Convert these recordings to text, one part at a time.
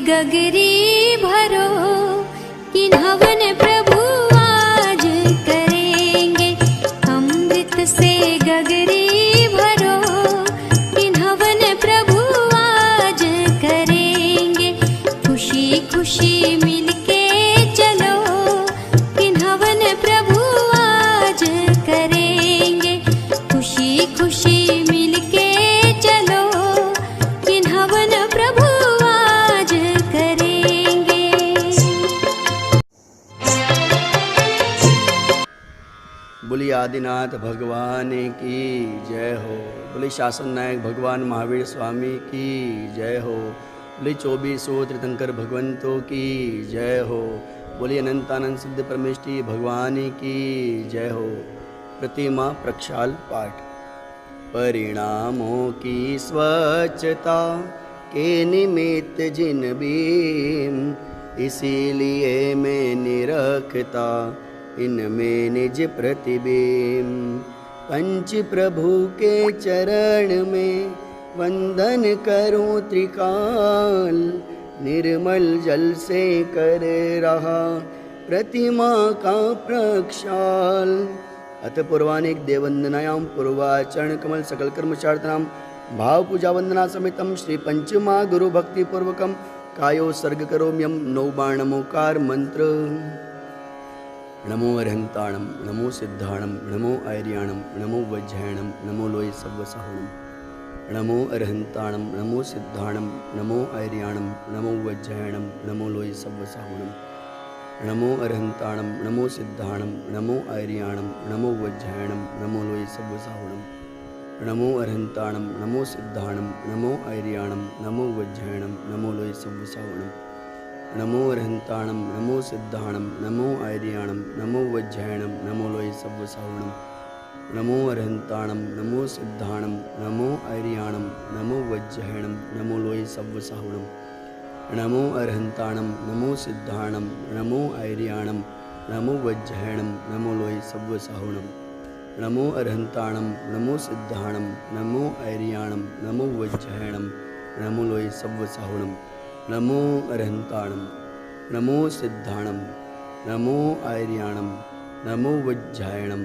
गगरी भरो किन्हवन प्रभु आज करेंगे। अमृत से गगरी भरो किन्हवन प्रभु आज करेंगे। खुशी खुशी मिलके चलो किन्हवन प्रभु आज करेंगे। खुशी खुशी मिलके चलो किन्हवन प्रभु बोली आदिनाथ भगवान की जय हो। बोली शासन नायक भगवान महावीर स्वामी की जय हो। बोली 2400 तीर्थंकर भगवंतों की जय हो। बोली अनंतानंद सिद्ध परमेष्टि भगवान की जय हो। प्रतिमा प्रक्षाल पाठ। परिणामों की स्वच्छता के निमित्त जिन बीम, इसीलिए मैं निरखता इनमें निज प्रतिबिंब। पंच प्रभु के चरण में वंदन करूं त्रिकाल, निर्मल जल से कर रहा प्रतिमा का प्रक्षाल। अथ पूर्वानिक देववंदनायां पूर्वाचरण कमल सकल कर्मचार्थनां भाव पूजा वंदना समेतम श्री पंचमा गुरु भक्ति पूर्वकम कायो सर्ग करोम्यम। 9 बाण नमोकार मंत्र। नमो अरहंताणम, नमो सिद्धाणम, नमो आर्याणम, नमो वज्रयाणम, नमो लोय सव्वसाहुणम। नमो अरहंताणम, नमो सिद्धाणम, नमो आर्याणम, नमो वज्रयाणम, नमो लोय सव्वसाहुणम। नमो अरहंताणम, नमो सिद्धाणम, नमो आर्याणम, नमो वज्रयाणम, नमो लोय सव्वसाहुणम। नमो अरहंताणम, नमो सिद्धाणम, नमो आर्याणम, नमो वज्रयाणम, नमो लोय सव्वसाहुणम। नमो अरहंताणम, नमो सिद्धाणम, नमो आर्याणम, नमो वज्रयाणम, नमो लोय सव्वसाहुणम। नमो अरहंताणम, नमो सिद्धाणम, नमो आर्याणम, नमो वज्रयाणम, नमो लोय सव्वसाहुणम। नमो अरहंताणम, नमो सिद्धाणम, नमो आर्याणम, नमो वज्रयाणम, नमो लोय सव्वसाहुणम। नमो अरहंताणम, नमो सिद्धाणम, नमो आर्याणम, नमो वज्रयाणम, नमो लोय सव्वसाहुणम। नमो अरहंताणम, नमो सिद्धाणम, नमो आर्याणम, नमो वज्रयाणम,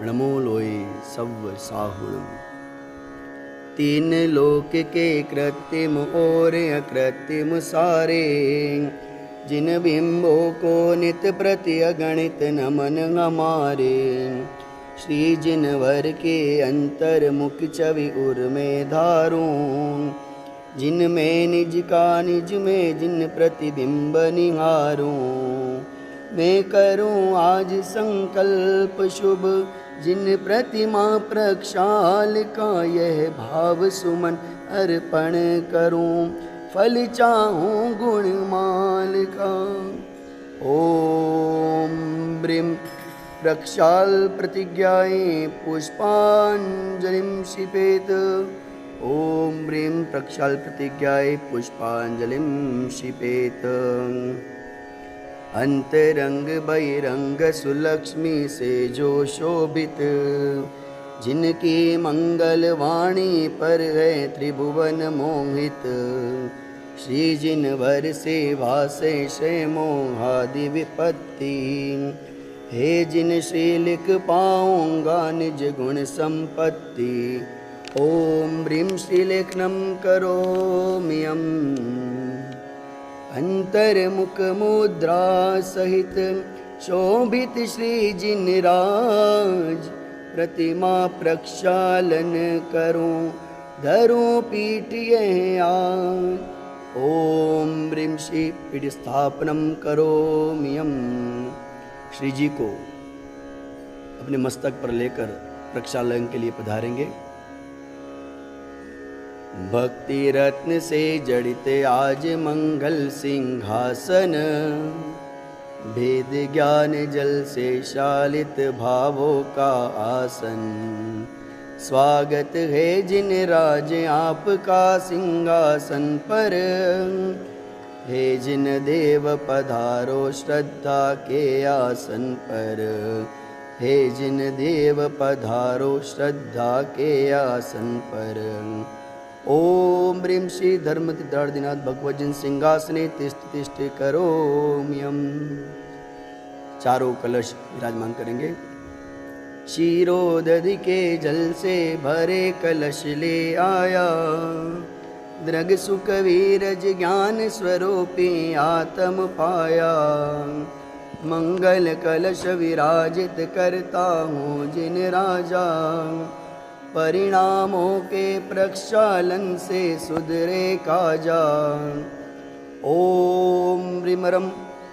नमो लोय सव्वसाहुणम। 3 लोक के कृत्रिम और अकृत्रिम सारे, जिन बिंबों को नित प्रति अगणित नमन हमारे। श्री जिनवर के अंतर मुख छवि उर में धारूं, जिनमें निज का निज में जिन प्रतिबिंब निहारूं। मैं करूं आज संकल्प शुभ, जिन प्रतिमा प्रक्षाल का यह भाव सुमन अर्पण करूं। फल चाहूं गुणमाल का। ओम ब्रीम प्रक्षाल प्रतिज्ञाए पुष्पांजलिं क्षिपेत। ओम ब्रीं प्रक्षाल प्रतिज्ञाए पुष्पांजलिं क्षिपेत। अंतरंग बहिरंग सुलक्ष्मी से जो शोभित, जिनकी मंगल वाणी पर है त्रिभुवन मोहित। श्री जिनवर सेवा से श्रेय मोहादि विपत्ति, हे जिन श्री लिख पाऊंगा निज गुण संपत्ति। ओम ब्रीं श्रीलेखनम करोम्यहम्। अंतर्मुख मुद्रा सहित शोभित श्री जिनराज प्रतिमा प्रक्षालन करूं धरूं पीठ यह आज। ओम ह्रीं श्री पीठ स्थापनम करोम्यहम्। श्री जी को अपने मस्तक पर लेकर प्रक्षालन के लिए पधारेंगे। भक्ति रत्न से जड़ित आज मंगल सिंहासन, भेद ज्ञान जल से शालित भावों का आसन। स्वागत है जिन राज आपका सिंहासन पर, हे जिन देव पधारो श्रद्धा के आसन पर। हे जिन देव पधारो श्रद्धा के आसन पर। ओम ह्रीं श्री धर्मतीर्थार्थिनाथ भगवज्जन सिंहासने तिष्ठ तिष्ठ करोम्यहम्। चारों कलश विराजमान करेंगे। क्षीरोदधि के जल से भरे कलश ले आया, दृग सुख वीरज ज्ञान स्वरूपी आत्म पाया। मंगल कलश विराजित करता हूँ जिन राजा, परिणामों के प्रक्षालन से सुधरे काजा। ओम ह्रीं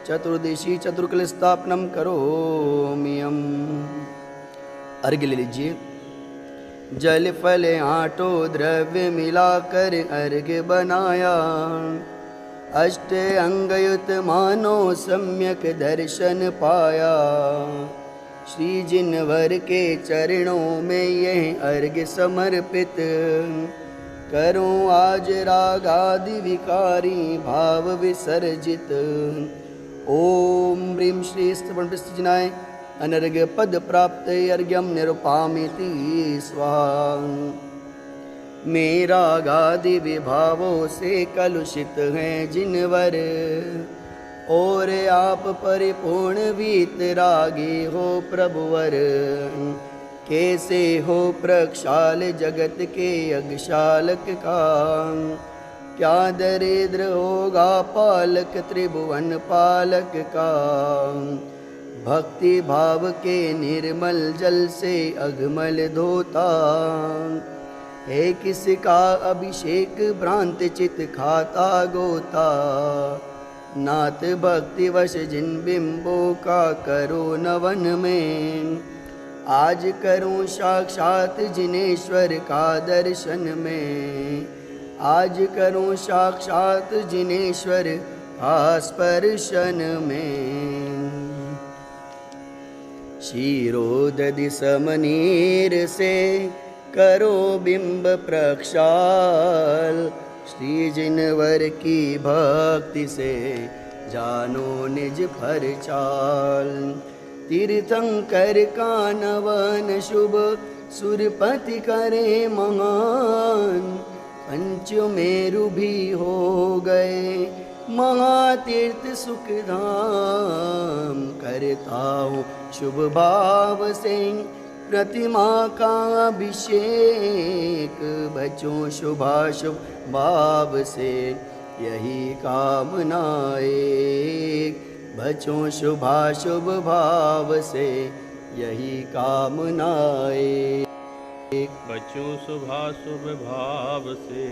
चतुर्दशी चतुर्कल स्थापनम करोम्यहम्। अर्घ्य ले लीजिए। जल फल आटो द्रव्य मिलाकर अर्घ्य बनाया, अष्ट अंगयुत मानो सम्यक दर्शन पाया। श्री जिनवर के चरणों में यह अर्घ्य समर्पित, करूं आज रागादि विकारी भाव विसर्जित। ओम ह्रीं श्री स्तवनपिष्टजनाय अनर्घ्य पद प्राप्त अर्घ्यम निरुपामिति स्वाहा। मेरा गादि विभावों से कलुषित हैं जिनवर, और आप परिपूर्ण वीतरागी हो प्रभुवर। कैसे हो प्रक्षाल जगत के यज्ञशालक का, क्या दरिद्र होगा पालक त्रिभुवन पालक का। भक्ति भाव के निर्मल जल से अघमल धोता, है किसका अभिषेक भ्रांत चित खाता गोता। नाथ भक्ति वश जिन बिंबों का करो नवन में, आज करूं साक्षात जिनेश्वर का दर्शन में। आज करूं साक्षात जिनेश्वर का स्पर्शन में। क्षीरोदधि समनीर से करो बिंब प्रक्षाल, श्री जिनवर की भक्ति से जानो निज फर चाल। तीर्थंकर का नवन शुभ सुरपति करे महान, पंचमेरु भी हो गए महातीर्थ सुख धाम। करता हूँ शुभ भाव से प्रतिमा का अभिषेक, बचों शुभाशुभ भाव से यही कामनाए। बचों शुभाशुभ भाव से यही कामनाए। बचों शुभाशुभ भाव से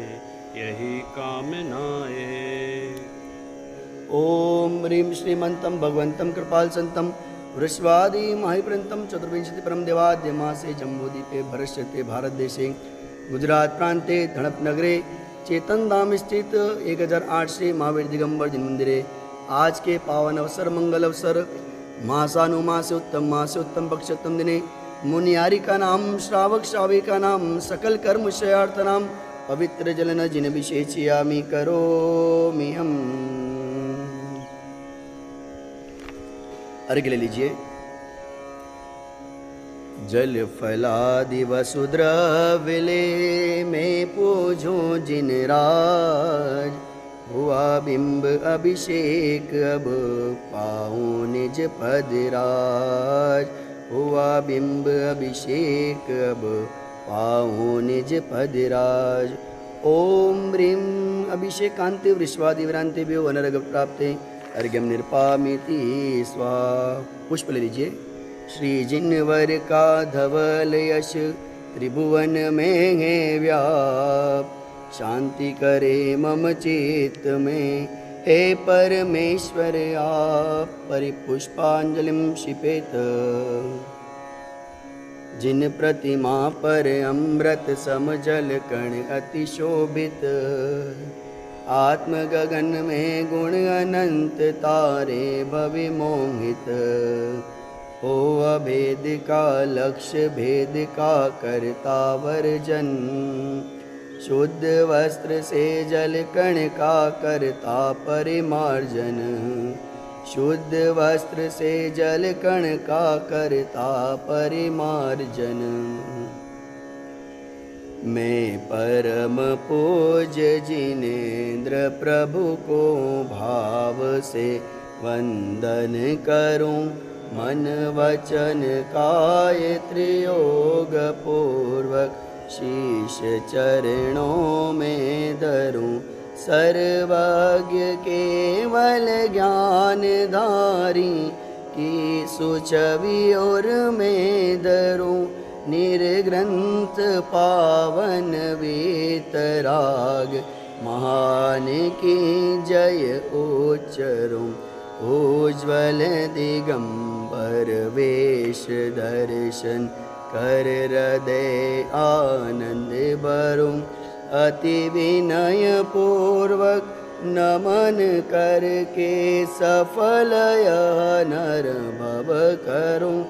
यही कामनाएं। ओम ह्रीं श्रीमन्तं भगवन्तं कृपाल संतं वृष्वादि महिप्रन्तं चतुर्विंशति परम देवाद्य मासे जम्बूद्वीपे भरष्यते भारत देशे गुजरात प्रांते धड़प नगरे चेतन धाम स्थित 1008 श्री महावीर दिगंबर जिन मंदिरे आज के पावन अवसर मंगल अवसर मासानुमासे उत्तम पक्षोत्तम दिने मुनियारी का नाम श्रावक श्राविका नाम सकल कर्म शयार्थ नाम पवित्र जलन जिन विशेषयामि करोमि हम। अर्घ्य ले लीजिए। जल फलादि वसुद्रव्यले में पूजो जिन राज, हुआ बिंब अभिषेक अब पाऊं निज पद राज। हुआ बिंब अभिषेक अब पाऊं निज पद राज। ओम ह्रीं अभिषेकांते वृष्वादि विरांतेभ्यो अनर्घ प्राप्ते अर्घ्यम निरपामिति स्वाहा। पुष्प ले लीजिए। श्री जिनवर का धवल यश त्रिभुवन में है व्याप, शांति करे मम चित्त में हे परमेश्वर आप। परिपुष्पांजलिम क्षिपेत। जिन प्रतिमा पर अमृत सम जल कण अति शोभित, आत्म गगन में गुण अनंत तारे भवि मोहित। हो अभेद का लक्ष्य भेद का करता वर्जन, शुद्ध वस्त्र से जल कण का करता परिमार्जन। शुद्ध वस्त्र से जल कण का करता परिमार्जन। मैं परम पूज्य जिनेन्द्र प्रभु को भाव से वंदन करूं, मन वचन काय त्रियोग पूर्वक शीश चरणों में धरूं। सर्वज्ञ केवल ज्ञानधारी की सुछवि और में धरूं। निर्ग्रंथ पावन वीतराग महान की जय उच्चरूं। उज्ज्वल दिगंबर वेश दर्शन कर हृदय आनंद भरूं। अति विनय पूर्वक नमन करके सफल यह नर भव करूं।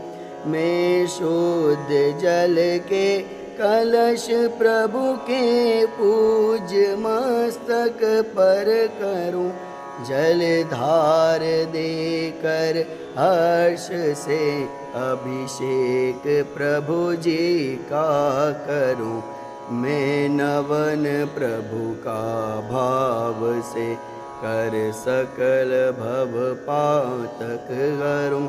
मैं शुद्ध जल के कलश प्रभु के पूज्य मस्तक पर करूं। जलधार देकर हर्ष से अभिषेक प्रभु जी का करूं। मैं नवन प्रभु का भाव से कर सकल भव पातक करूं।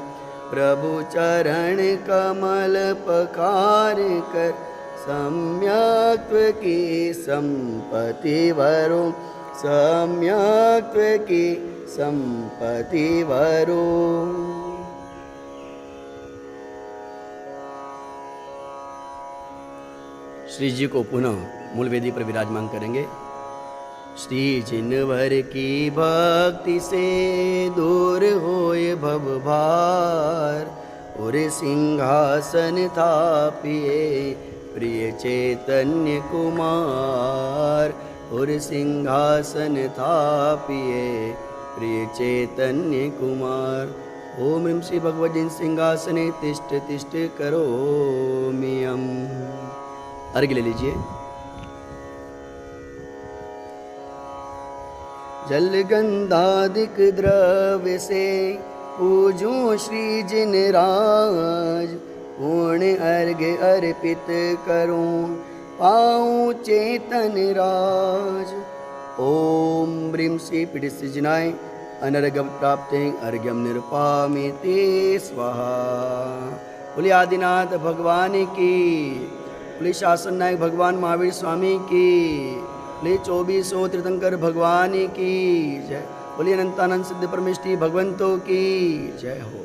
प्रभु चरण कमल पकार कर सम्यक्त्व की संपत्ति वरूं। सम्यक्त्व की संपत्ति वरूं। श्री जी को पुनः मूल वेदी पर विराजमान करेंगे। श्री जिनवर की भक्ति से दूर होए भव भार, और सिंहासन थापिए प्रिय चैतन्य कुमार। और सिंहासन थापिए प्रिय चैतन्य कुमार। ओम ह्रीं श्री भगवद्गीता सिंहासने तिष्ठ तिष्ठ करोम्यहम्। अर्घ्य ले लीजिए। जल गंधादिक द्रव्य से पूजूं श्री जिनराज। पूर्ण अर्घ्य अर्पित करूं पाऊं चेतन राज। ओम ह्रीं श्री पीठिसिजनाय अनर्घ्यं प्राप्ते अर्घ्यं निरपामिति स्वाहा। बोलिए आदिनाथ भगवान की, बोलिए शासन नायक भगवान महावीर स्वामी की, बोलिए 2400 तीर्थंकर भगवान की जय। बोलिए अनंतानंद सिद्ध परमेष्टि भगवंतों की जय हो।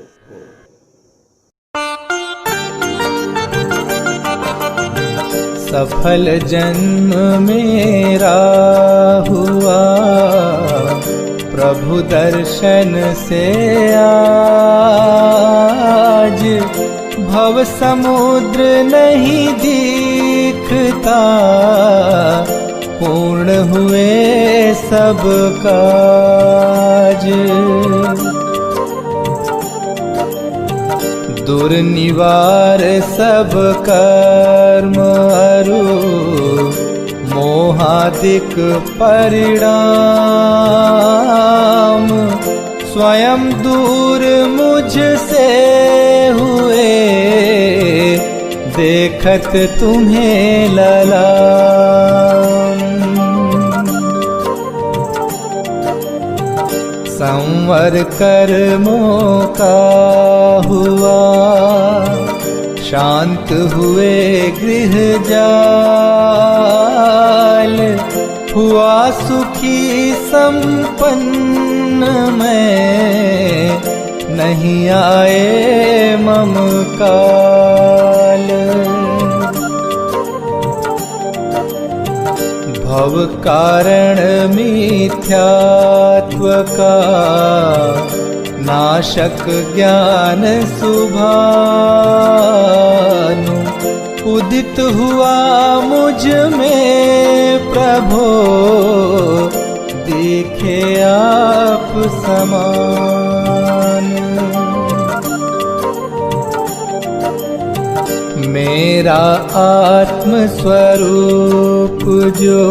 सफल जन्म मेरा हुआ प्रभु दर्शन से आज। भव समुद्र नहीं दिखता, पूर्ण हुए सब काज। दुर्निवार सब कर्म अरु, मोहादिक परिणाम। स्वयं दूर मुझसे हुए, देखत तुम्हें ललाम। संवर कर्मों का हुआ, शांत हुए गृह जाल। हुआ सुखी संपन्न में नहीं आए मम काल। भव कारण मिथ्यात्व का नाशक ज्ञान सुभानु उदित हुआ मुझ में प्रभो, देखे आप समान। मेरा आत्म स्वरूप जो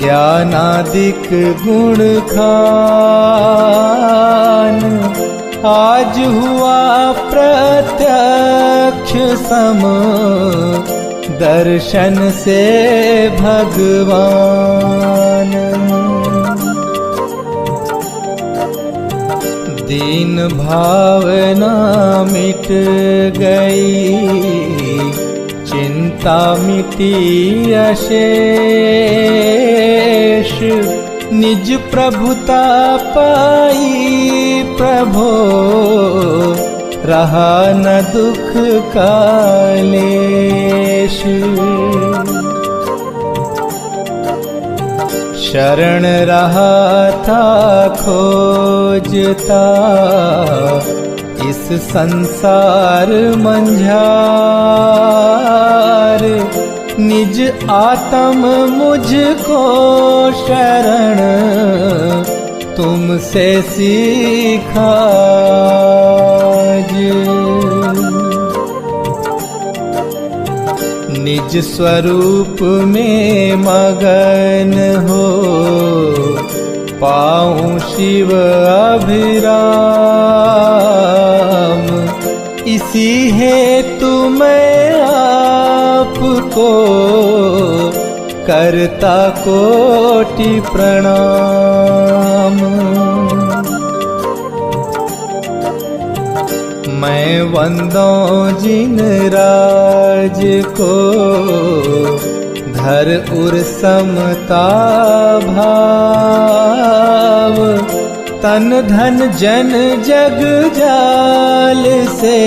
ज्ञानादिक गुण खान, आज हुआ प्रत्यक्ष सम दर्शन से भगवान। दीन भावना मिट गई, चिंता मिटी अशेष, निज प्रभुता पाई प्रभो, रहा न दुख कालेश। शरण रहा था खोजता, इस संसार मंझार, निज आत्म मुझको शरण तुमसे सीखा। निज स्वरूप में मगन हो, पाऊं शिव अभिराम। इसी हेतु मैं आपको करता कोटि प्रणाम। मैं वंदों जिन राज को, धर उर समता भाव। तन धन जन जग जाल से,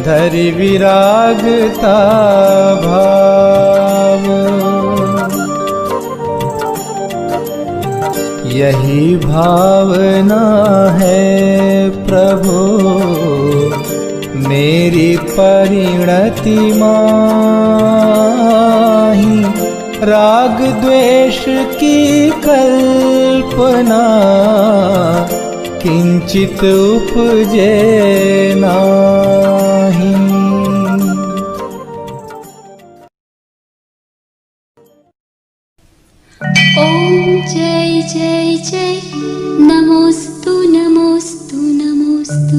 धरि विरागता भाव। यही भावना है प्रभु मेरी परिणति माही। राग द्वेष की कल्पना किंचित उपजे नाही। ओम जय जय जय, नमोस्तु नमोस्तु नमोस्तु।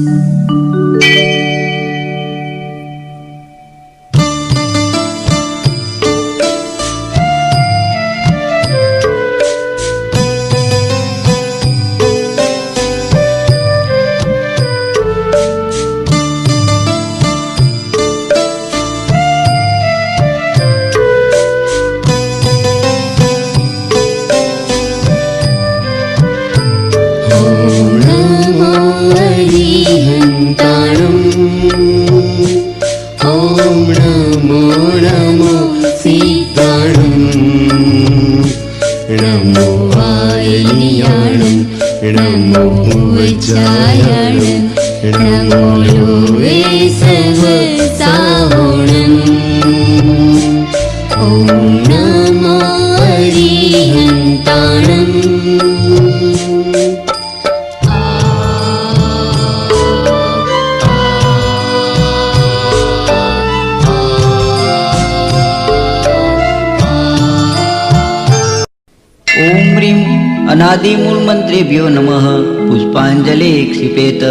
अनादिमूल मंत्रेभ्यो नमः। पुष्पांजलि क्षिपेत।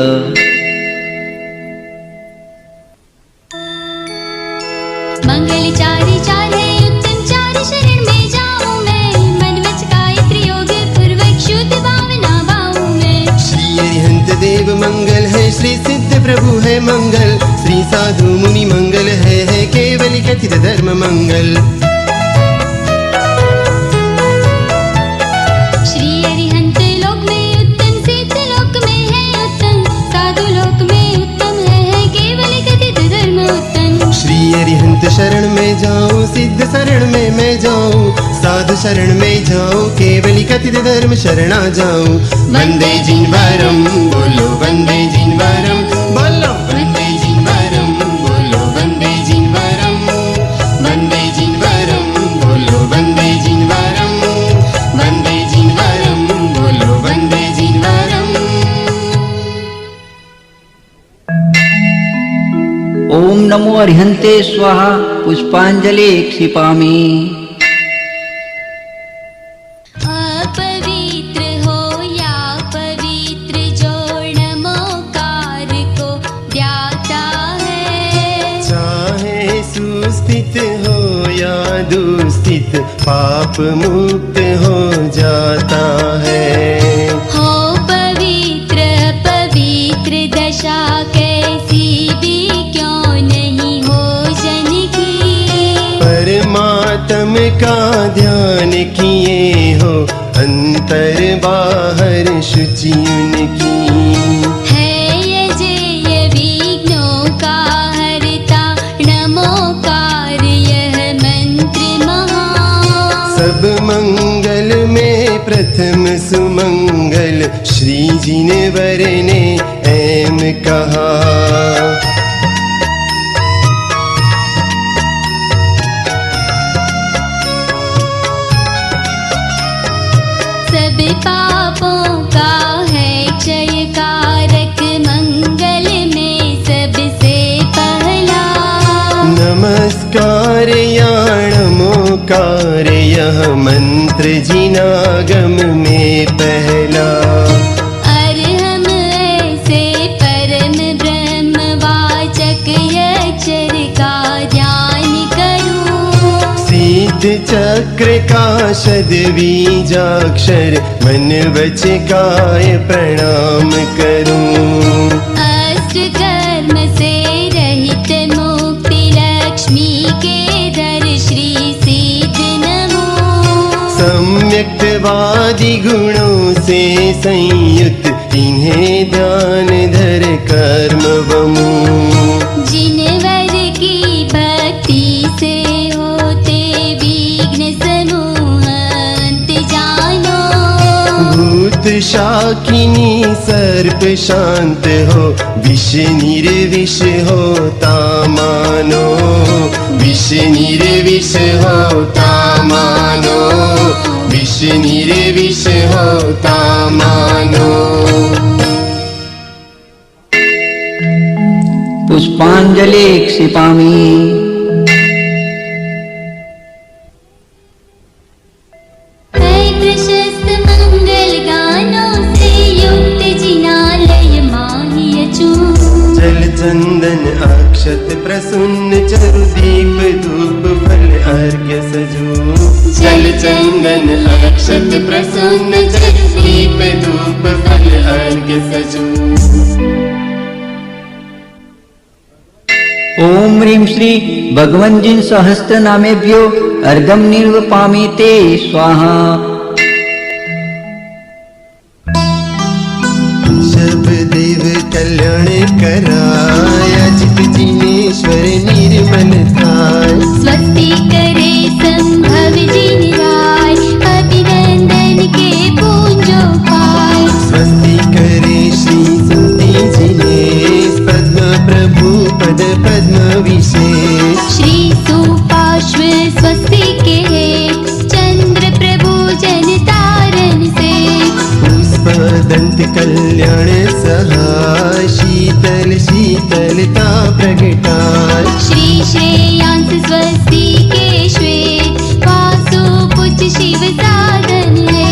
मंगल चारि चारे उत्तम चारि शरण में जाऊं मैं। मन वच काया त्रियोग पूर्वक शुद्ध भावना पाऊं मैं। श्री अरिहंत देव मंगल है, श्री सिद्ध प्रभु है मंगल। श्री साधु मुनि मंगल है केवल कथित धर्म मंगल। श्री अरिहंत अरिहंत शरण में जाऊं, सिद्ध शरण में मैं जाऊं, साधु शरण में जाऊं, केवली कथित धर्म शरणा जाऊं। वंदे जिनवरम बोलो, वंदे जिनवरम बोलो, वंदे जिनवरम बोलो, वंदे जिनवरम, वंदे जिनवरम बोलो, वंदे जिनवरम, वंदे जिनवरम बोलो, वंदे जिनवरम। ओम नमो अरिहंते स्वाहा पुष्पांजलि क्षिपामि। अपवित्र हो या पवित्र जो नमोकार को व्याता है, चाहे सुस्थित हो या दुस्थित पाप मुक्त हो जाता है। हो पवित्र पवित्र दशा कैसी भी क्यों नहीं हो जन की, परमात्म का ध्यान किए हो अंतर बाहर शुचि उनकी। है ये जय विघ्नों का हरता नमोकार यह मंत्र महा। सब मंगल में प्रथम सुमंगल श्री जिनवर ने ऐम कहा। सब पापों का है क्षय कारक मंगल में सबसे पहला। नमस्कार या नमोकार यह मंत्र जिनागम में पहला। अरहम ऐसे परम ब्रह्मवाचक अक्षर का ध्यान करूं, सिद्ध चक्र का शतबीजाक्षर मन वच काय प्रणाम करूं। अष्ट कर्म से रहित मुक्ति लक्ष्मी के दर श्री सिद्ध नमो। सम्यक्तवादी गुणों से संयुक्त इन्हें ध्यान धर कर्म वमु। जिनवर की भक्ति से होते विघ्न समूह अंत जानो। भूत शाकिनी सर्प शांत हो, विष निर्विष होता मानो, विष निर्विष होता मानो, विष निर्विष होता मानो। पुष्पांजलि क्षिपामि। है प्रशस्त मंगल गानों से युक्त जिनालय माहिय चूं। जल चंदन अक्षत प्रसन्न चरु दीप धूप फल अर्घ्य सजू। जल चंदन अक्षत प्रसन्न चरु दीप धूप फल अर्घ्य सजू। ओम ह्रीं श्री भगवन्जिन सहस्त्र नामेभ्यो अर्घं निर्वपामि ते स्वाहा। शब देव कल्याण कराया चित जिनेश्वर निर्मल थाय। स्वस्ति करे संभव जिन राय, अभिनंदन के पूंजो पाय। स्वस्ति करे श्री सुमति जिनेश पद्म प्रभु पद पद्म विशेष। श्री सुपार्श्व स्वस्ति के चंद्र प्रभु जन तारण से। पुष्प दंत कल्याण सहाय शीतल शीतलता प्रगटाय। श्री श्रेयांस स्वस्ति के श्वेत वासु पुज शिव साधन है।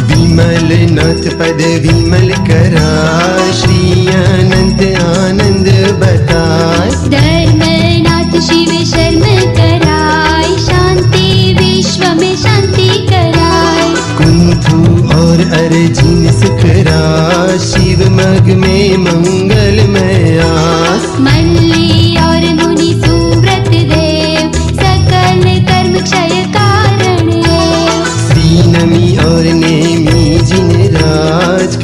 विमल नाथ पद विमल कराय श्री अनंत आनंद बताय। धर्मनाथ शिव शर्म कराय, शांति विश्व में शांति कराय। कुंथु और अर्जुन सुख राय शिव मग में मंगलमय आस। मल्ली और मुनि सुव्रत देव सकल कर्म क्षय कारण है। श्री नमी और नेमी जिन राज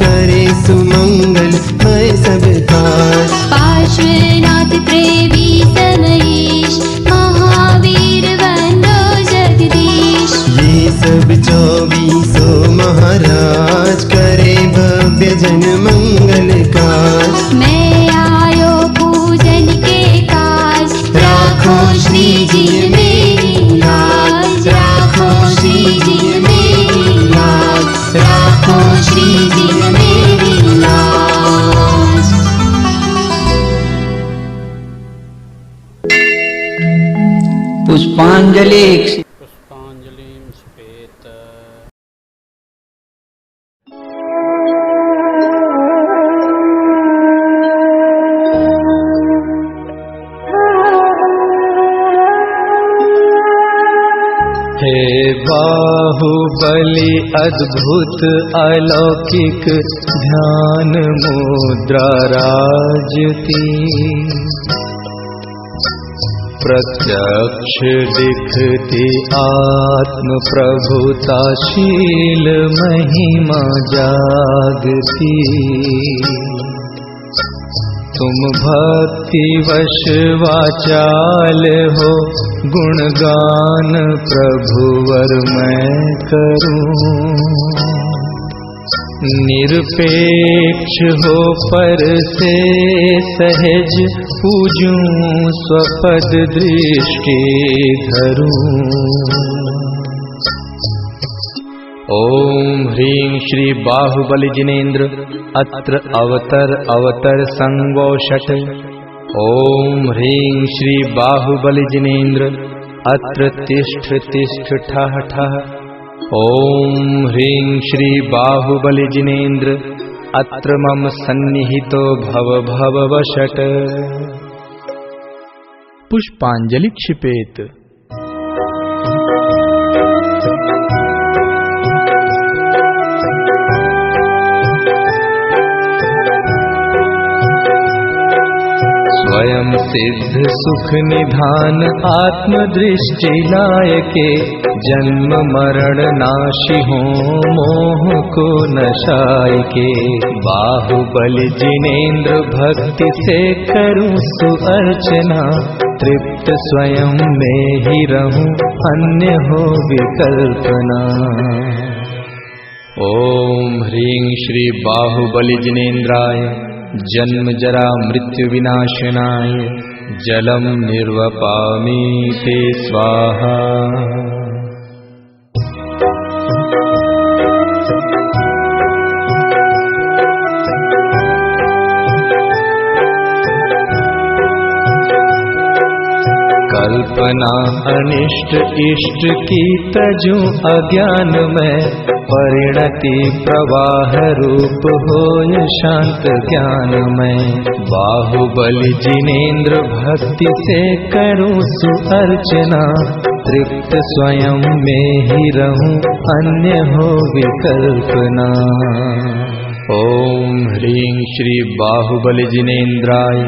सब 24 महाराज करे भव्य जन मंगल काज। मैं आयो पूजन के काज, राखो श्री जी मेरी लाज, राखो श्री जी मेरी लाज, राखो श्री जी मेरी लाज। पुष्पांजलि। पुष्पांजलिं स्पेत। हे बाहुबली अद्भुत अलौकिक ध्यान मुद्रा राजती, प्रत्यक्ष दिखती आत्म प्रभुताशील महिमा जागती। तुम भक्ति वश वाचाल हो, गुणगान प्रभुवर मैं करूं। निरपेक्ष हो पर से सहज, पूजूं स्वपद दृष्टि धरूं। ओम ह्रीं श्री बाहुबली जिनेन्द्र अत्र अवतर संगोषट। ओम ह्रीं श्री बाहुबली जिनेन्द्र अत्र तिष्ठ ठः ठः। ओम ह्रीं श्री बाहुबली जिनेन्द्र अत्र मम सन्निहितो भव वषट्। पुष्पांजलि क्षिपेत। स्वयं सिद्ध सुख निधान आत्मदृष्टि लायके, जन्म मरण नाशि हो मोह को नशायके। बाहुबली जिनेन्द्र भक्ति से करूं सुअर्चना, तृप्त स्वयं में ही रहूं अन्य हो विकल्पना। ओम ह्रीं श्री बाहुबली जिनेन्द्राय जन्म जरा मृत्यु विनाशनाय, जलम निर्वपामि ते स्वाहा। कल्पना अनिष्ट इष्ट की तजूं अज्ञान में, परिणति प्रवाह रूप होय शांत ज्ञान में। बाहुबली जिनेन्द्र भक्ति से करूं सुअर्चना, तृप्त स्वयं में ही रहूं अन्य हो विकल्पना। ओम ह्रीं श्री बाहुबली जिनेन्द्राय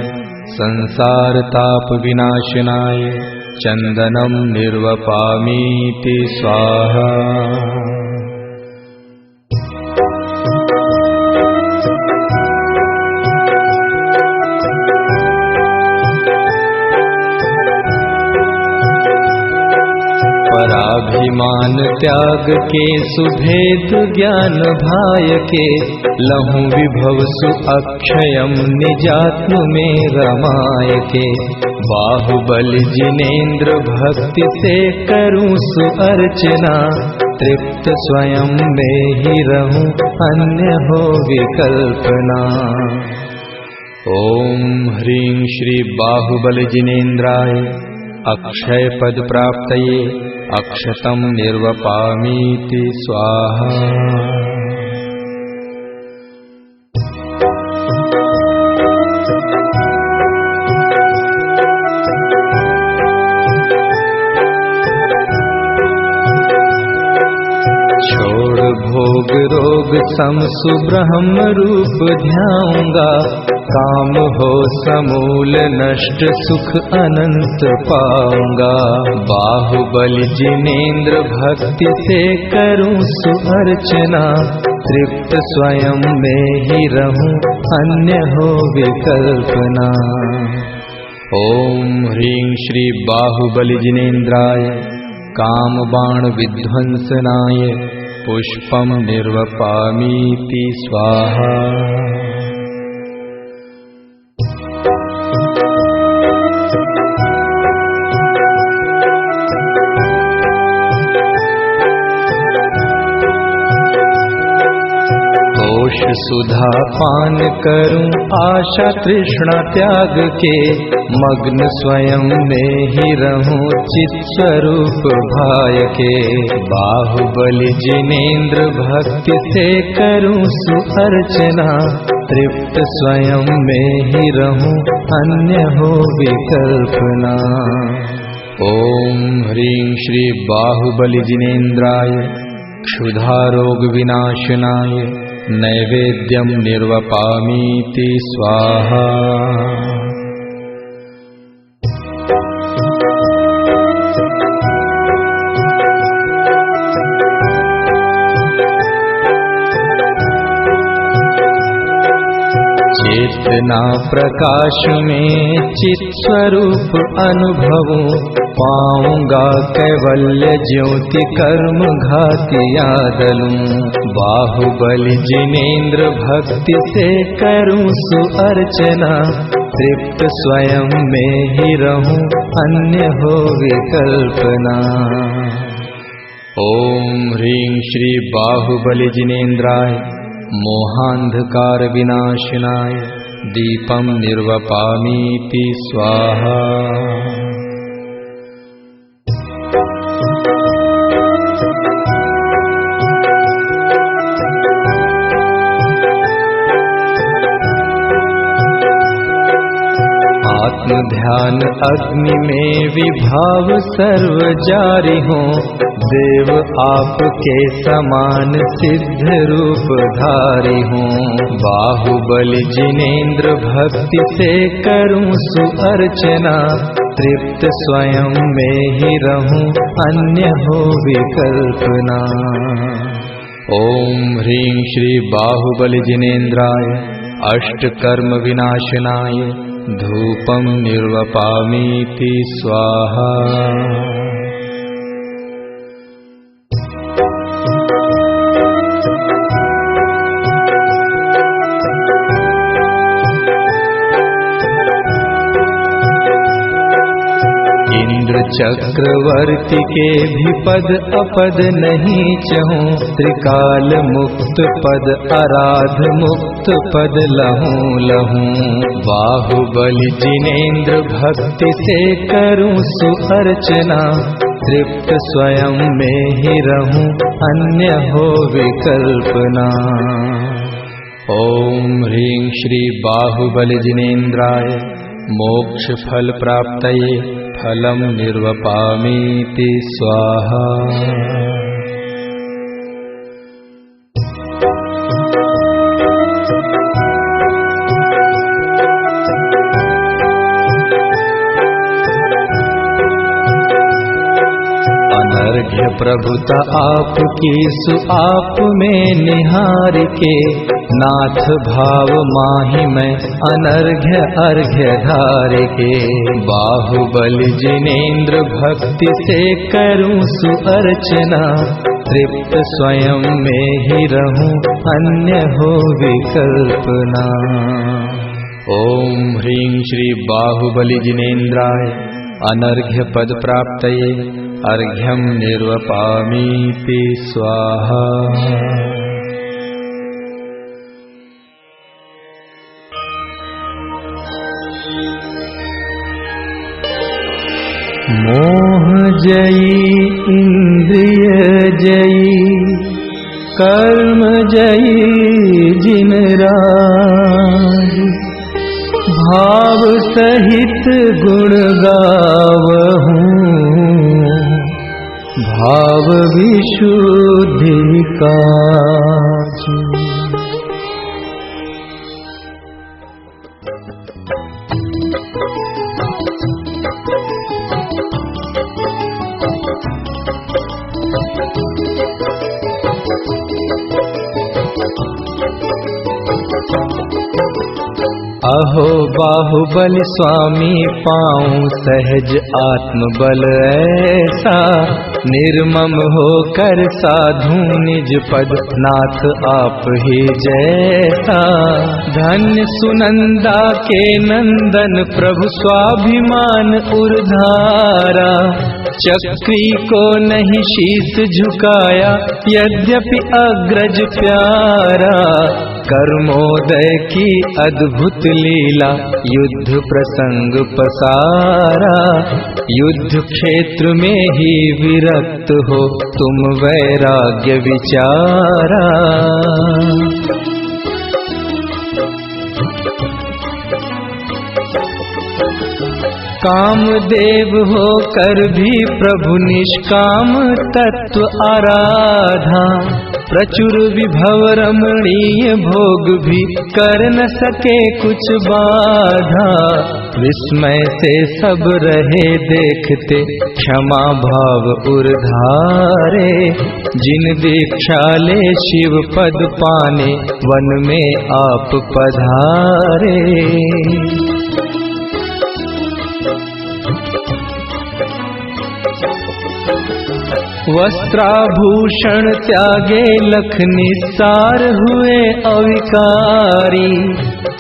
संसार ताप विनाशनाय, चंदनम निर्वपामीति स्वाहा। पराभिमान त्याग के सुभेद ज्ञान भाय के, लहूं विभव सु अक्षयम निजात्म में रमाय के। बाहुबली जिनेन्द्र भक्ति से करूं सुअर्चना, तृप्त स्वयं में ही रहूं अन्य हो विकल्पना। ओम ह्रीं श्री बाहुबली जिनेन्द्राय अक्षय पद प्राप्तये, अक्षतम निर्वपामीति स्वाहा। छोड़ भोग रोग सम सुब्रह्म रूप ध्याऊंगा, काम हो समूल नष्ट सुख अनंत पाऊंगा। बाहुबली जिनेन्द्र भक्ति से करूं सुअर्चना, तृप्त स्वयं में ही रहूं अन्य हो विकल्पना। ओम ह्रीं श्री बाहुबली जिनेन्द्राय कामबाण विध्वंसनाय पुष्पं निर्वपामीति स्वाहा। सुधा पान करूं आशा तृष्णा त्याग के, मग्न स्वयं में ही रहूं चित स्वरूप भाय के। बाहुबली जिनेन्द्र भक्ति से करूं सुअर्चना, तृप्त स्वयं में ही रहूं अन्य हो विकल्पना। ओम ह्रीं श्री बाहुबली जिनेन्द्राय क्षुधारोग विनाशनाय नैवेद्यं निर्वपामीति स्वाहा। चेतना प्रकाश में चित स्वरूप अनुभवूं, पाऊंगा कैवल्य ज्योति कर्म घाति यादलूं। बाहुबली जिनेन्द्र भक्ति से करूं सुअर्चना, तृप्त स्वयं में ही रहूं अन्य हो विकल्पना। ओम ह्रीं श्री बाहुबली जिनेन्द्राय मोहांधकार विनाशनाय दीपं निर्वपामीति स्वाहा। आत्म ध्यान अग्नि में विभाव सर्व जारी हो, देव आपके समान सिद्ध रूप धारी हूँ। बाहुबली जिनेन्द्र भक्ति से करूं सुअर्चना, तृप्त स्वयं में ही रहूं अन्य हो विकल्पना। ओम ह्रीं श्री बाहुबली जिनेन्द्राय अष्ट कर्म विनाशनाय धूपं निर्वपामीति स्वाहा। चक्रवर्ती के भी पद अपद नहीं चहूं, त्रिकाल मुक्त पद अराध मुक्त पद लहूं लहूं। बाहुबली जिनेन्द्र भक्ति से करूं सुअर्चना, तृप्त स्वयं में ही रहूं अन्य हो विकल्पना। ओम ह्रीं श्री बाहुबली जिनेन्द्राय मोक्ष फल प्राप्तये फलं निर्वपामीति स्वाहा। अनर्घ्य प्रभुता आपकी सु आप में निहार के, नाथ भाव माहि मैं अनर्घ्य अर्घ्य धार के। बाहुबली जिनेन्द्र भक्ति से करूं सुअर्चना, तृप्त स्वयं में ही रहूं अन्य हो विकल्पना। ओम ह्रीं श्री बाहुबली जिनेन्द्राय अनर्घ्य पद प्राप्तये अर्घ्यं निर्वपामीति स्वाहा। मोह जयी इंद्रिय जयी कर्म जयी जिन राज, भाव सहित गुण गावहूँ भाव विशुद्धि काज। अहो बाहुबली स्वामी पाऊं सहज आत्मबल ऐसा, निर्मम होकर साधु निज पद नाथ आप ही जैसा। धन्य सुनंदा के नंदन प्रभु स्वाभिमान उर्धारा। चक्री को नहीं शीस झुकाया यद्यपि अग्रज प्यारा। कर्मोदय की अद्भुत लीला युद्ध प्रसंग पसारा। युद्ध क्षेत्र में ही विरक्त हो तुम वैराग्य विचारा। कामदेव होकर भी प्रभु निष्काम तत्व आराधा। प्रचुर विभव रमणीय भोग भी कर न सके कुछ बाधा। विस्मय से सब रहे देखते क्षमा भाव उर्धारे। जिन दीक्षा ले शिव पद पाने वन में आप पधारे। वस्त्राभूषण त्यागे लख निस्सार हुए अविकारी।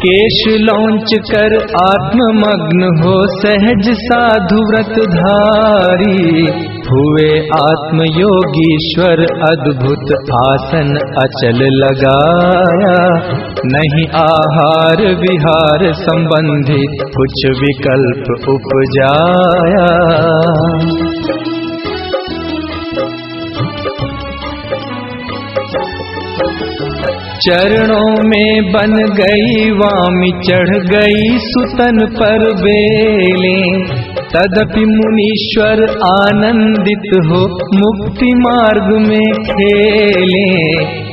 केश लौंच कर आत्ममग्न हो सहज साधु व्रत धारी। हुए आत्मयोगीश्वर अद्भुत आसन अचल लगाया। नहीं आहार विहार संबंधी कुछ विकल्प उपजाया। चरणों में बन गई वामी चढ़ गई सुतन पर बेलें। तदपि मुनीश्वर आनंदित हो मुक्ति मार्ग में खेलें।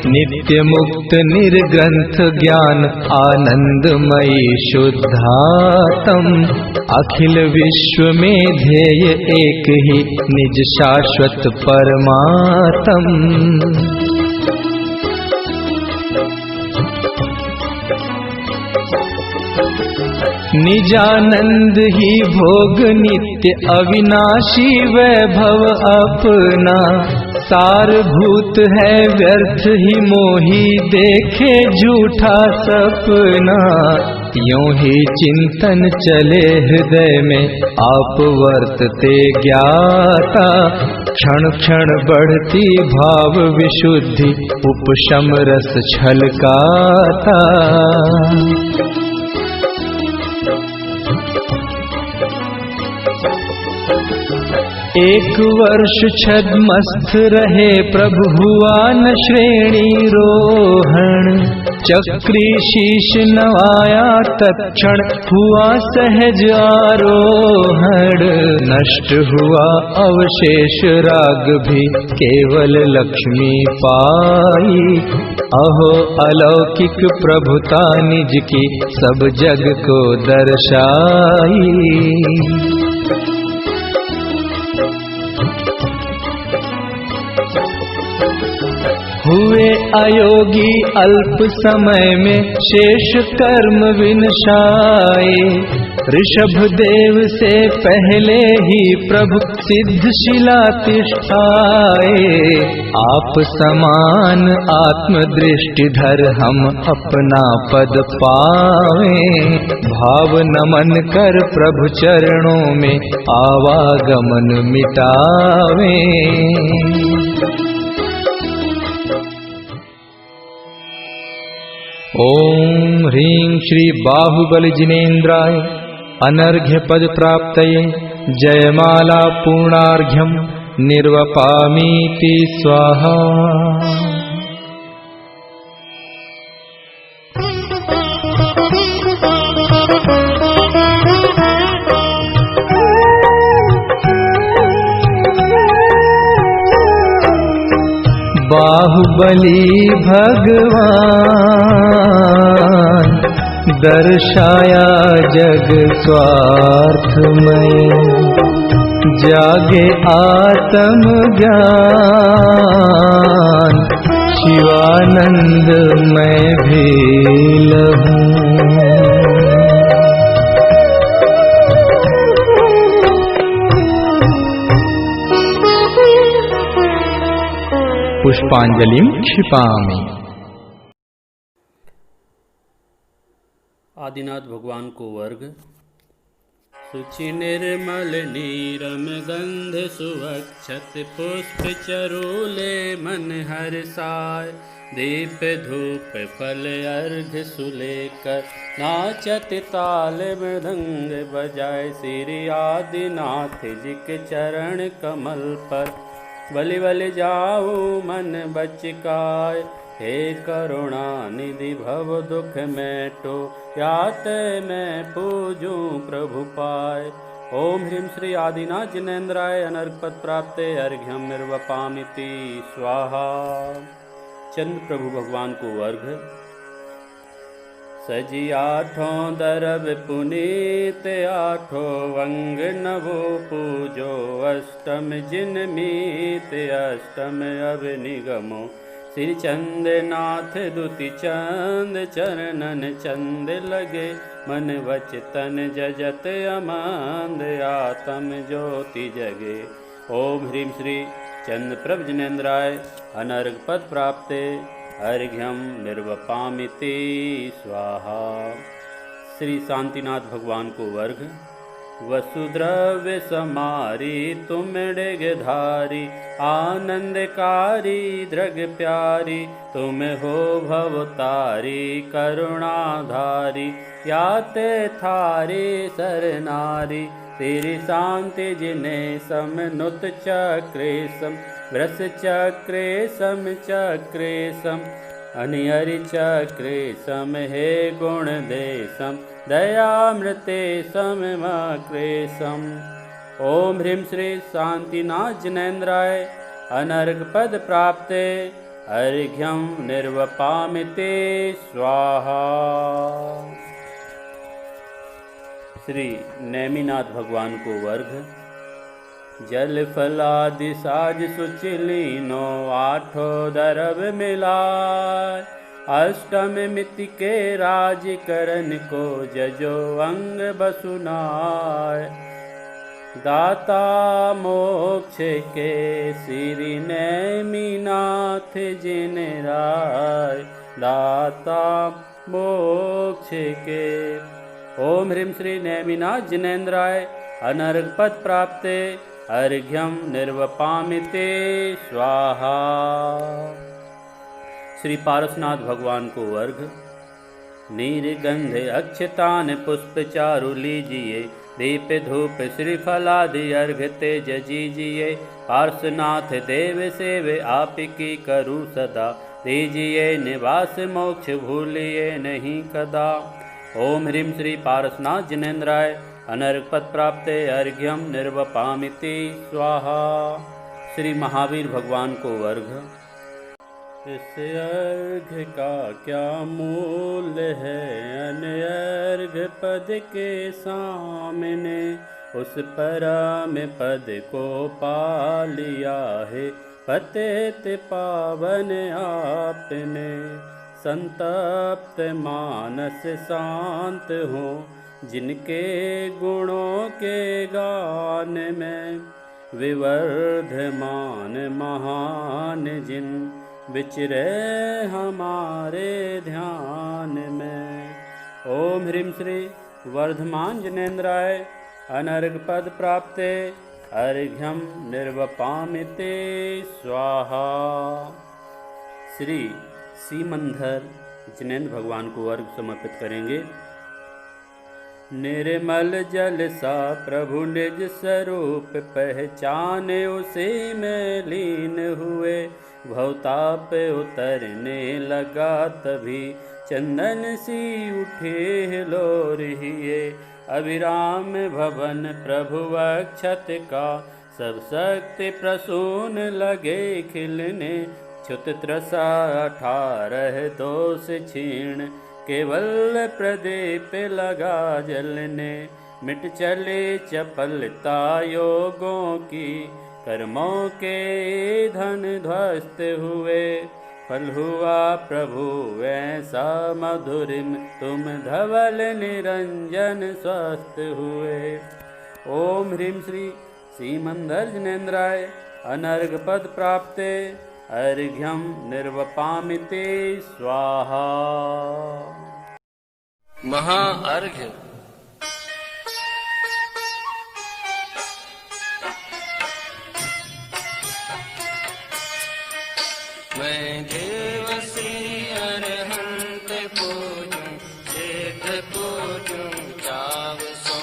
नित्य मुक्त निर्ग्रंथ ज्ञान आनंदमयी शुद्धातम। अखिल विश्व में ध्येय एक ही निज शाश्वत परमात्म। निजानंद ही भोग नित्य अविनाशी वैभव अपना। सारभूत है व्यर्थ ही मोही देखे झूठा सपना। यूं ही चिंतन चले हृदय में आप वर्तते ज्ञाता। क्षण क्षण बढ़ती भाव विशुद्धि उपशम रस छलकाता। एक वर्ष छद्मस्थ रहे प्रभु हुआ न श्रेणी रोहण। चक्री शीश नवाया तत्क्षण हुआ सहज आरोहण। नष्ट हुआ अवशेष राग भी केवल लक्ष्मी पाई। अहो अलौकिक प्रभुता निज की सब जग को दर्शाई। हुए अयोगी अल्प समय में शेष कर्म विनशाए। ऋषभ देव से पहले ही प्रभु सिद्ध शिला तिष्ठाए। आप समान आत्मदृष्टिधर हम अपना पद पावें। भाव नमन कर प्रभु चरणों में आवागमन मिटावें। ओम ह्रीं श्री बाहुबल जिनेन्द्राय अनर्घ्य पद प्राप्तये जयमाला पूर्णार्घ्यं निर्वपामीति स्वाहा। बाहुबली भगवान दर्शाया जग स्वार्थमय। जागे आत्म ज्ञान शिवानंद मैं भी लहूं। पुष्पांजलिं क्षिपामि। आदिनाथ भगवान को वर्ग। शुचि निर्मल नीरम गंध सुवक्षत पुष्प चरूले मन हर्षाय। दीप धूप फल अर्घ सुलेकर नाचत ताल मृदंग बजाय। श्री आदिनाथ जी के चरण कमल पर बलि बलि जाऊं मन बचकाय। हे करुणा निधि भव दुख मेटो यात मैं पूजूं प्रभु पाय। ओम ह्रीं श्री आदिनाथ जिनेन्द्राय अनर्घपद प्राप्ते अर्घ्यम निर्वपामिति स्वाहा। चंद्र प्रभु भगवान को अर्घ। सजी आठों दरब पुनीत आठों अंग नवो पूजो। अष्टम जिन मीत अष्टम अब निगमो। श्री चंद नाथ दुति चंद चरणन चंद लगे। मन वचतन जजत अमंद आत्म ज्योति जगे। ओम ह्रीं श्री चंद्र प्रभ जिनेन्द्राय अनर्घ पद प्राप्ते अर्घ्यम निर्वपामिति स्वाहा। श्री शांतिनाथ भगवान को वर्ग। वसुद्रव्य समारी तुम ऋगधारी आनंदकारी दृग प्यारी। तुम हो भवतारी करुणाधारी याते थारी सरनारी। तेरी शांति जिने समनुत चक्रे सम वृष चक्रे सम अनिहरि चक्रे सम। हे गुण देशम दयामृते समक्रेशम। ओम ह्रीं श्री शांतिनाथ जिनेन्द्राय अनर्घ पद प्राप्ते अर्घ्यम निर्वपामिते स्वाहा। श्री नेमिनाथ भगवान को वर्ग। जल फलादि साज सुचिलीनो आठों दरब मिलाय। अष्टम मिति के राज करन को जजो अंग बसुनाय। दाता मोक्ष के श्री नेमिनाथ जिनेन्द्राय दाता मोक्ष के। ओम ह्रीं श्री नेमिनाथ जिनेन्द्राय अनर्घ पद प्राप्ते अर्घ्यम निर्वपामिते स्वाहा। श्री पारसनाथ भगवान को वर्ग। नीरगंध अक्षतान पुष्प चारु लीजिए। दीप धूप श्रीफलादि अर्घ तेज जीजिए। पार्श्वनाथ देव सेवे आप की करूँ सदा। दीजिए निवास मोक्ष भूलिए नहीं कदा। ओम ह्रीं श्री पारसनाथ जिनेन्द्राय अनर्घ पद प्राप्ते अर्घ्यम निर्वपामिति स्वाहा। श्री महावीर भगवान को वर्ग। इस अर्घ का क्या मूल्य है अनर्घ पद के सामने। उस परम पद को पा लिया है पतित पावन आपने। संतप्त मानस शांत हो जिनके गुणों के गान में। विवर्धमान महान जिन विचरे हमारे ध्यान में। ओम ह्रीं श्री वर्धमान जिनेन्द्राय अनर्घ पद प्राप्ते अर्घ्यम निर्वपामिते स्वाहा। श्री सीमंधर जिनेन्द्र भगवान को अर्घ समर्पित करेंगे। निर्मल जल सा प्रभु निज स्वरूप पहचाने उसी में लीन हुए। भवताप उतरने लगा तभी चंदन सी उठे लोरिए। अभिराम भवन प्रभु अक्षत का सब शक्ति प्रसून लगे खिलने। च्युत त्रसा 18 दोष क्षीण केवल प्रदीप लगा जलने। मिट चले चपलता योगों की कर्मों के धन ध्वस्त हुए। फल हुआ प्रभु ऐसा मधुरिम तुम धवल निरंजन स्वस्थ हुए। ओम ह्रीं श्री सीमंधर जिनेन्द्राय अनर्घ पद प्राप्ते अर्घ्यं निर्वपामि ते स्वाहा। महाअर्घ्य। मैं देवसी अरहंत पूजूं, सिद्ध पूजूं चाव सो,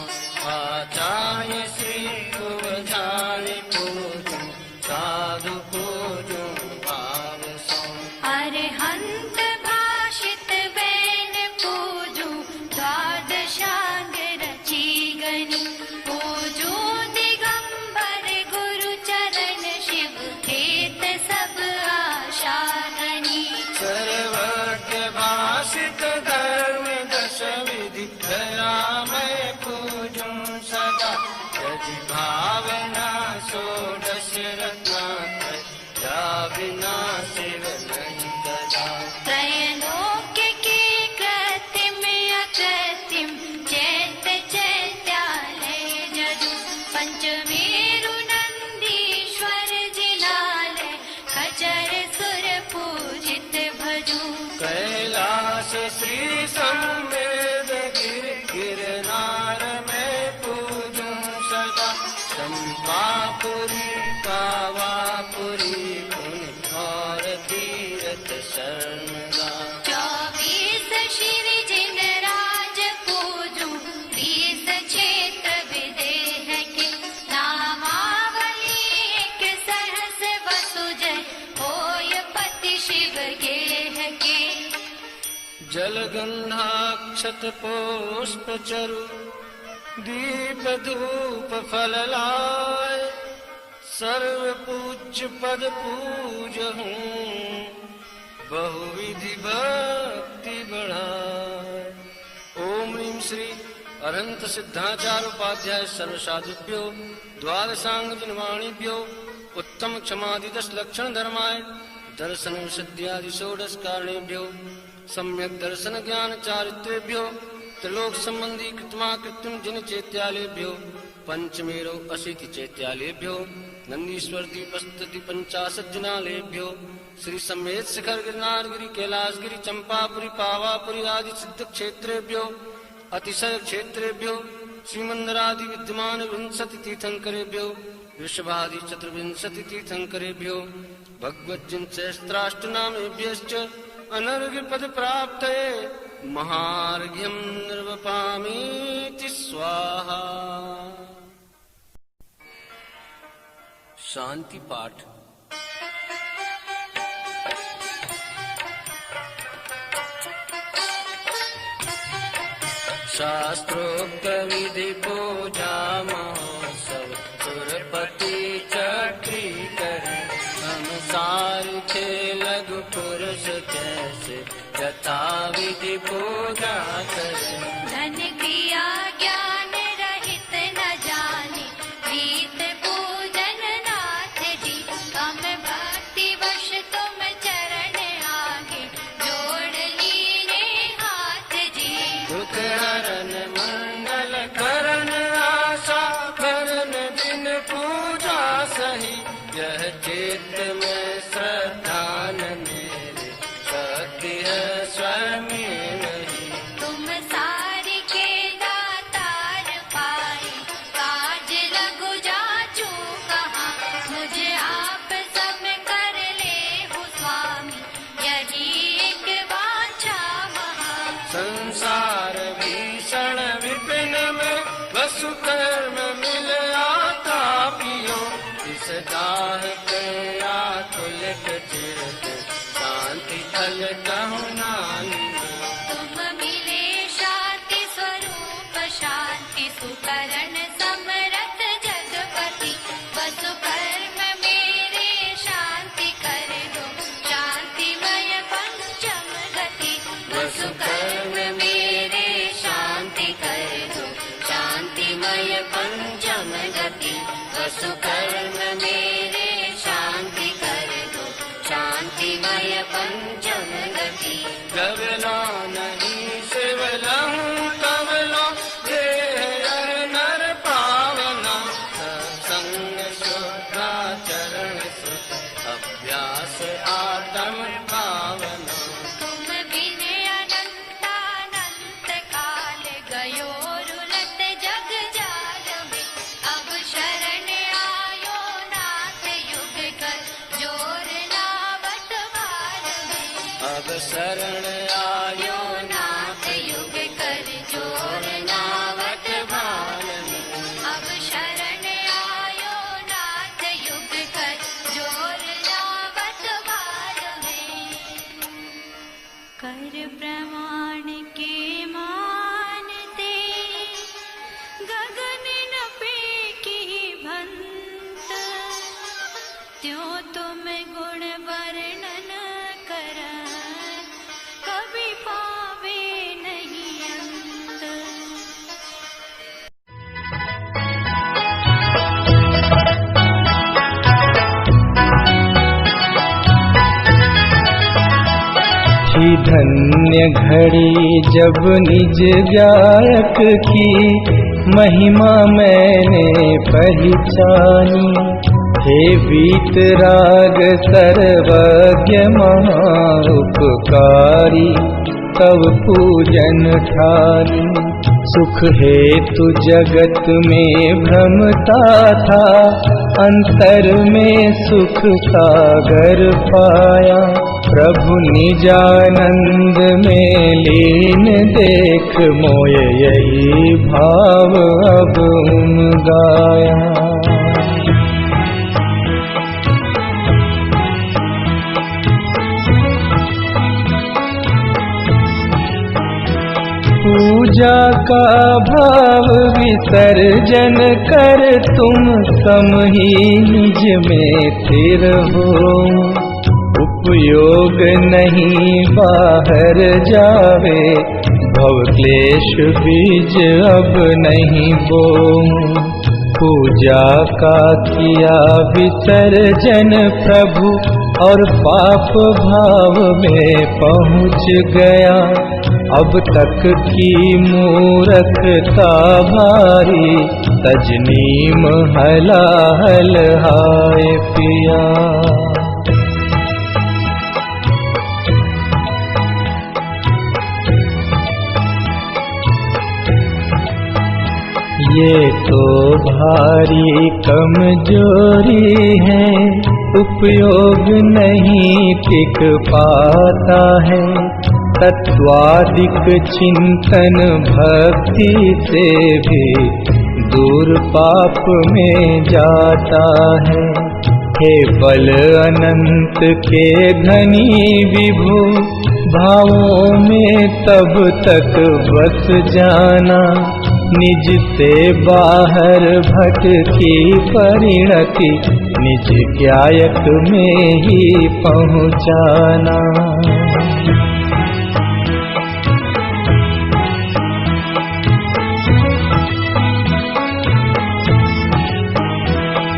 आचार्य श्री कुवजानि पूजूं, साधु पूजूं भाव सो। अरहंत भाषित बैन पूजू, द्वादशांग रची गनी पूजू, दिगंबर गुरु चरण शिव हेत सब आशा गनी। सर्वज्ञ भाषित धर्म दश विधि, दया मैं पूजूं सदा, यदि भावना षोडश रत्नात्रय, या बिना शिव नहीं कदा। त्रैलोक्य के कृत्रिम अकृत्रिम, चैत्य चैत्यालय जदु, पंचमेरु नंदीश्वर जिनालय, खचर सुर पूजित भजू। कैलाश श्री संवेद गिर गिरनार में पूजूं सदा, चंपापुरी पावापुरी पुन और तीरथ शर्मगा। 24 श्री जिन राज पूजू, 20 क्षेत्र विदेह के, नामावली एक सहस वसुजय, होय पति शिव गेह के। जलगंधाक्षत पुष्प चरु, दीप धूप फल लाय, सर्व पूज्य पद पूजहूं, बहुविधि भक्ति बढ़ाए। ओम ह्रीं श्री अरहंत सिद्धाचार्य उपाध्याय सर्व साधुभ्यो, द्वादशांग जिनवाणीभ्यो, उत्तम क्षमादि 10 लक्षण धर्माय, दर्शन सिद्ध्यादि षोडश कारणेभ्यो, सम्यक दर्शन ज्ञान चारित्रेभ्यो, त्रिलोक संबंधी कृत्मा कृत्रिम जिन चैत्यालयभ्यो, पंचमेरौ अशीति चैत्यालयभ्यो, नंदीश्वर दीपस्तति 50 जिनालयभ्यो, श्री समेत शिखर गिरनार गिरी कैलाश गिरी चंपापुरी पावापुरी आदि सिद्ध क्षेत्रेभ्यो, अतिशय क्षेत्रेभ्यो, श्रीमंदिरादि विद्यमान 20 तीर्थंकरेभ्यो, वृषभादि 24 तीर्थंकरेभ्यो, भगवज्जिन सहस्त्राष्टनामेभ्यश्च अनर्घ्य पद प्राप्तये, महार्घ्यं निर्वपामीति स्वाहा। शांति पाठ। शास्त्रोक्त विधि पूजा महोत्सव, सुरपति चक्री करे, हम सार थे लघु पुरुष कैसे, यथा विधि पूजा करे। धन क्रिया ज्ञान रहित न जाने, प्रीत पूजन नाथ जी, हम भक्ति वश तुम चरण आगे, जोड़ लीने हाथ जी। दुख हरन मंगल करन आशा, करन दिन पूजा सही, यह चित्त में श्रद्धा न मेरे, शक्ति है स्वयं नहीं। तुम सारी के दातार पाए, काज लगु जाचू कहाँ, मुझे आप सब कर ले हो स्वामी, यही एक वांछा महा। संसार भीषण विपिन में, वसु कर्म मिल आता पियो, इस दाह के आकुल चिरत, शांति फल कहूँ नानी। तुम मिले शांति स्वरूप, शांति सुकरण समरथ जगपति, वसु कर्म मेरे शांति कर दो, शांतिमय पंचम गति। वसु कर्म मेरे शांति कर दो, शांतिमय पंचम गति। वसु कर्म मेरे शांति कर दो, शांतिमय पंचम गति। गवला नहीं शिवलहूँ कवलो, देह नर पावना, सत्संग शुद्धाचरण सुत, अभ्यास तम पावना तुम बिन अनंतानंत काल गयो रुलत जग जाल में अब शरण आयो नाथ युग कर जोर नावत बाल में अब शरण आयो नाथ युग कर जोर नावत बाल में अब शरण आयो नाथ युग कर जोर नावत बाल में कर प्रमाण के मानते गगन नपे की भंत त्यों तुम गुण वर्णन कर कभी पावे नहीं अंत थी धन्य घड़ी जब निज गायक की महिमा मैंने पहचानी। हे वीतराग सर्वज्ञ महाउपकारी तव पूजन ठानी। सुख हेतु जगत में भ्रमता था अंतर में सुख सागर पाया। प्रभु निजानंद में लीन देख मोय यही भाव अब गाया। पूजा का भाव विसर्जन कर तुम सम ही निज में स्थिर हो। उपयोग नहीं बाहर जावे भव क्लेश बीज अब नहीं बोऊं। पूजा का किया विसर्जन प्रभु और पाप भाव में पहुँच गया। अब तक की मूर्खता भारी तजनीम हलाहल हाय पिया। ये तो भारी कमजोरी है उपयोग नहीं टिक पाता है। तत्वादिक चिंतन भक्ति से भी दूर पाप में जाता है। हे बल अनंत के धनी विभु भावों में तब तक बस जाना। निज से बाहर भटकी परिणति निज ज्ञायक में ही पहुँचाना।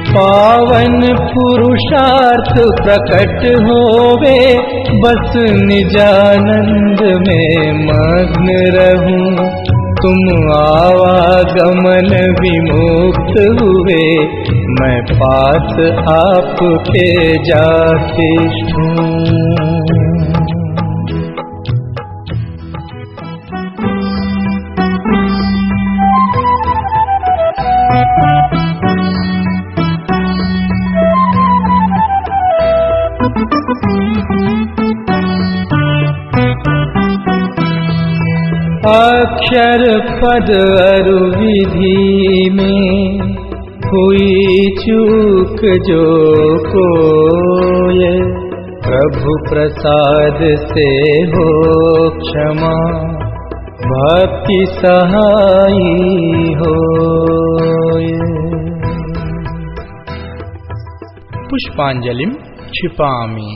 पावन पुरुषार्थ प्रकट होवे बस निजानंद में मग्न रहूं। तुम आवागमन विमुक्त हुए मैं पास आपके जाते हूँ। अक्षर पद अरु विधि में हुई चूक जो कोय। प्रभु प्रसाद से हो क्षमा भक्ति सहाई होय। पुष्पांजलिं क्षिपामि।